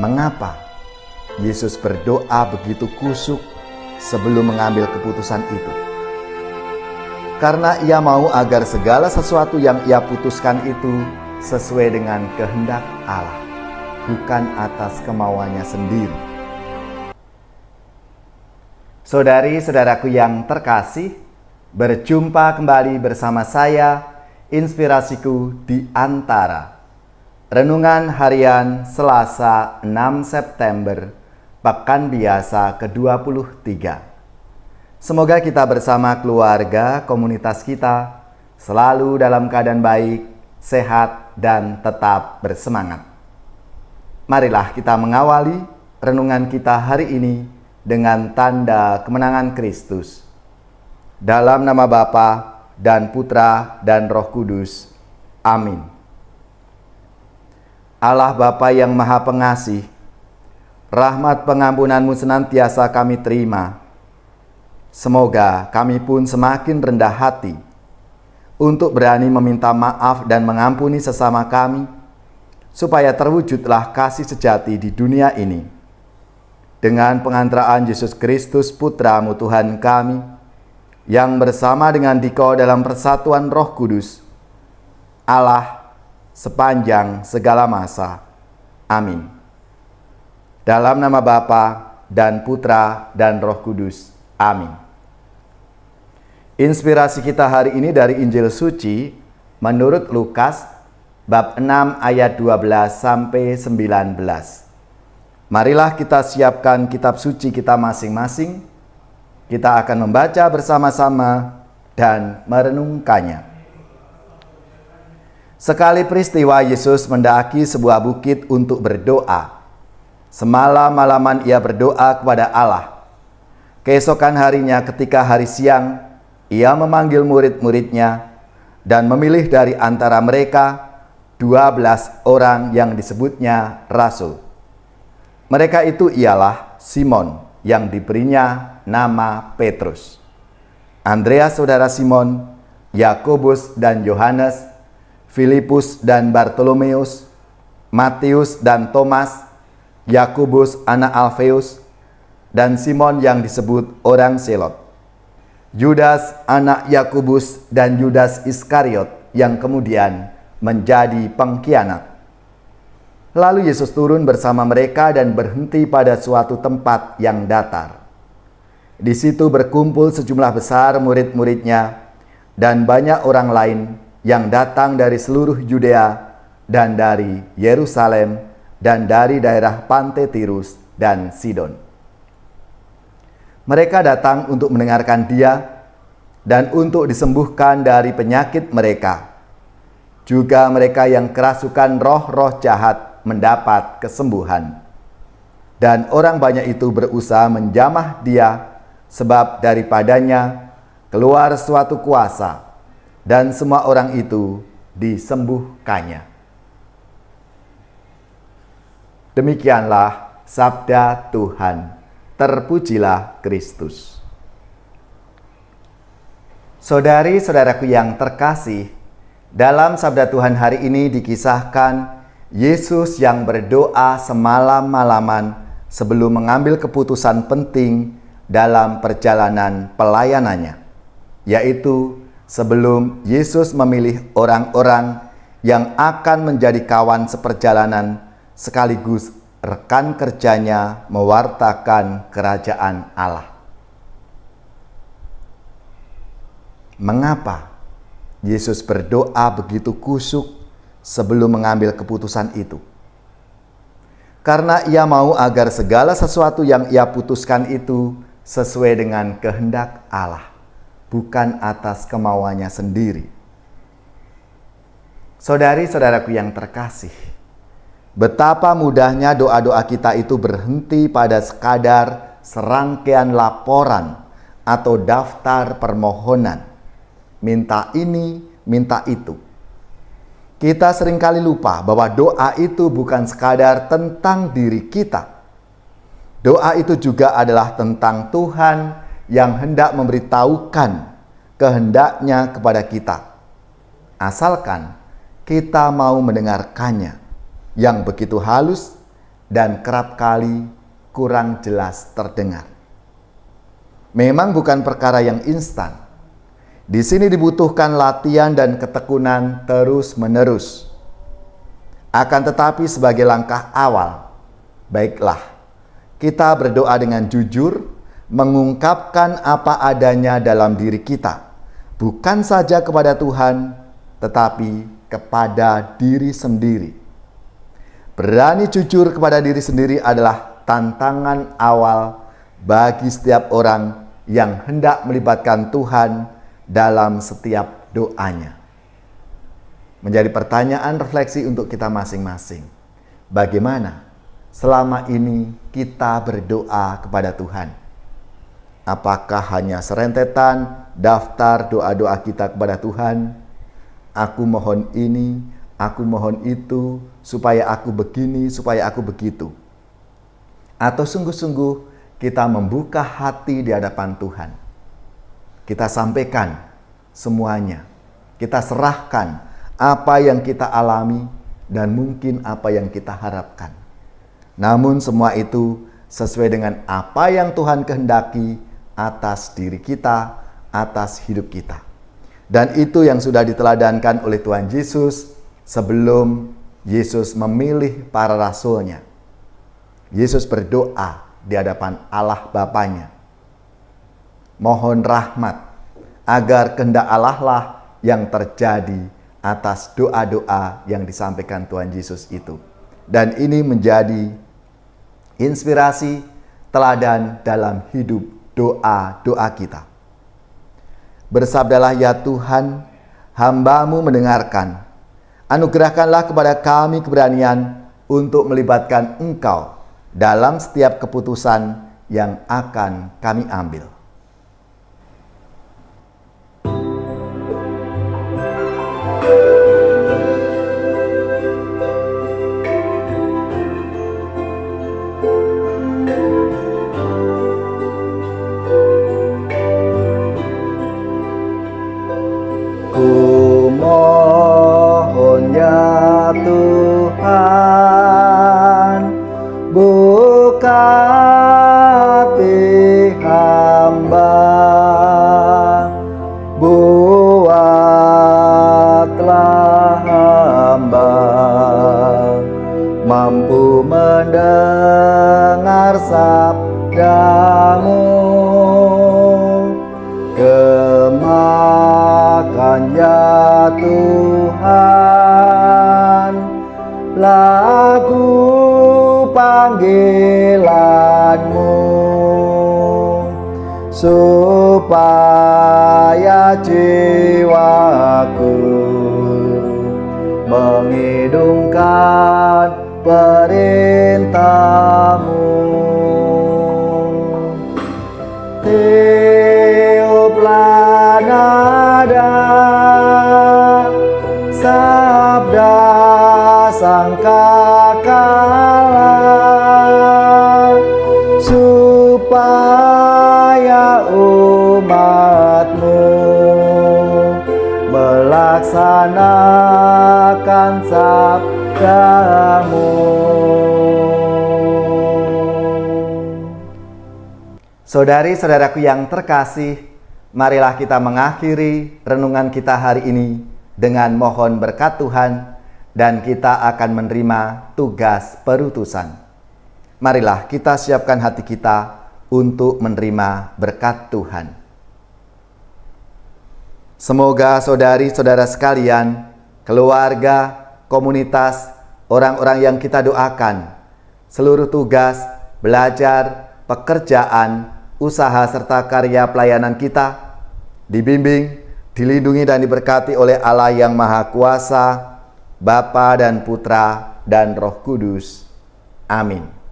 Mengapa Yesus berdoa begitu kusuk sebelum mengambil keputusan itu? Karena ia mau agar segala sesuatu yang ia putuskan itu sesuai dengan kehendak Allah, bukan atas kemauannya sendiri. Saudari-saudaraku yang terkasih, berjumpa kembali bersama saya, Inspirasiku di Antara. Renungan harian Selasa 6 September, Pekan Biasa ke-23. Semoga kita bersama keluarga, komunitas kita, selalu dalam keadaan baik, sehat, dan tetap bersemangat. Marilah kita mengawali renungan kita hari ini dengan tanda kemenangan Kristus. Dalam nama Bapa dan Putra dan Roh Kudus. Amin. Allah Bapa yang Maha Pengasih, rahmat pengampunan-Mu senantiasa kami terima. Semoga kami pun semakin rendah hati untuk berani meminta maaf dan mengampuni sesama kami, supaya terwujudlah kasih sejati di dunia ini. Dengan pengantaraan Yesus Kristus Putra-Mu Tuhan kami, yang bersama dengan Dikau dalam persatuan Roh Kudus, Allah sepanjang segala masa. Amin. Dalam nama Bapa dan Putra dan Roh Kudus. Amin. Inspirasi kita hari ini dari Injil Suci menurut Lukas bab 6 ayat 12 sampai 19. Marilah kita siapkan kitab suci kita masing-masing. Kita akan membaca bersama-sama dan merenungkannya. Sekali peristiwa Yesus mendaki sebuah bukit untuk berdoa. Semalam-malaman ia berdoa kepada Allah. Keesokan harinya ketika hari siang, ia memanggil murid-muridnya dan memilih dari antara mereka 12 orang yang disebutnya rasul. Mereka itu ialah Simon yang diberinya nama Petrus, Andreas saudara Simon, Yakobus dan Yohanes, Filipus dan Bartolomeus, Matius dan Thomas, Yakobus anak Alfeus, dan Simon yang disebut orang Selot, Yudas anak Yakobus dan Yudas Iskariot yang kemudian menjadi pengkhianat. Lalu Yesus turun bersama mereka dan berhenti pada suatu tempat yang datar. Di situ berkumpul sejumlah besar murid-muridnya dan banyak orang lain yang datang dari seluruh Yudea dan dari Yerusalem dan dari daerah pantai Tirus dan Sidon. Mereka datang untuk mendengarkan Dia dan untuk disembuhkan dari penyakit mereka. Juga mereka yang kerasukan roh-roh jahat mendapat kesembuhan. Dan orang banyak itu berusaha menjamah Dia, sebab daripadanya keluar suatu kuasa, dan semua orang itu disembuhkannya. Demikianlah sabda Tuhan. Terpujilah Kristus. Saudari-saudaraku yang terkasih, dalam sabda Tuhan hari ini dikisahkan Yesus yang berdoa semalam-malaman sebelum mengambil keputusan penting dalam perjalanan pelayanannya, yaitu sebelum Yesus memilih orang-orang yang akan menjadi kawan seperjalanan sekaligus rekan kerjanya mewartakan kerajaan Allah. Mengapa Yesus berdoa begitu kusuk sebelum mengambil keputusan itu? Karena ia mau agar segala sesuatu yang ia putuskan itu sesuai dengan kehendak Allah, bukan atas kemauannya sendiri. Saudari-saudaraku yang terkasih, betapa mudahnya doa-doa kita itu berhenti pada sekadar serangkaian laporan atau daftar permohonan. Minta ini, minta itu. Kita seringkali lupa bahwa doa itu bukan sekadar tentang diri kita. Doa itu juga adalah tentang Tuhan yang hendak memberitahukan kehendaknya kepada kita. Asalkan kita mau mendengarkannya, yang begitu halus dan kerap kali kurang jelas terdengar. Memang bukan perkara yang instan. Di sini dibutuhkan latihan dan ketekunan terus-menerus. Akan tetapi sebagai langkah awal, baiklah, kita berdoa dengan jujur, mengungkapkan apa adanya dalam diri kita, bukan saja kepada Tuhan, tetapi kepada diri sendiri. Berani jujur kepada diri sendiri adalah tantangan awal bagi setiap orang yang hendak melibatkan Tuhan dalam setiap doanya. Menjadi pertanyaan refleksi untuk kita masing-masing. Bagaimana selama ini kita berdoa kepada Tuhan? Apakah hanya serentetan daftar doa-doa kita kepada Tuhan? Aku mohon ini, aku mohon itu, supaya aku begini, supaya aku begitu. Atau sungguh-sungguh kita membuka hati di hadapan Tuhan. Kita sampaikan semuanya. Kita serahkan apa yang kita alami dan mungkin apa yang kita harapkan. Namun semua itu sesuai dengan apa yang Tuhan kehendaki atas diri kita, atas hidup kita. Dan itu yang sudah diteladankan oleh Tuhan Yesus sebelum Yesus memilih para rasulnya. Yesus berdoa di hadapan Allah Bapanya. Mohon rahmat agar kehendak Allah lah yang terjadi atas doa-doa yang disampaikan Tuhan Yesus itu. Dan ini menjadi inspirasi teladan dalam hidup doa-doa kita. Bersabdalah ya Tuhan, hamba-Mu mendengarkan. Anugerahkanlah kepada kami keberanian untuk melibatkan Engkau dalam setiap keputusan yang akan kami ambil. Kumohon ya Tuhan, buka hati hamba, buatlah hamba mampu mendengar sabda-Mu. Gemakan ya Tuhan lagu panggilan-Mu, supaya jiwaku mengidungkan perintah-Mu. Tiuplah nada sabda sangkakala, supaya umat-Mu melaksanakan sabda-Mu. Saudari-saudaraku yang terkasih, marilah kita mengakhiri renungan kita hari ini dengan mohon berkat Tuhan dan kita akan menerima tugas perutusan. Marilah kita siapkan hati kita untuk menerima berkat Tuhan. Semoga saudari-saudara sekalian, keluarga, komunitas, orang-orang yang kita doakan, seluruh tugas, belajar, pekerjaan, usaha serta karya pelayanan kita dibimbing, dilindungi dan diberkati oleh Allah yang Maha Kuasa, Bapa dan Putra dan Roh Kudus. Amin.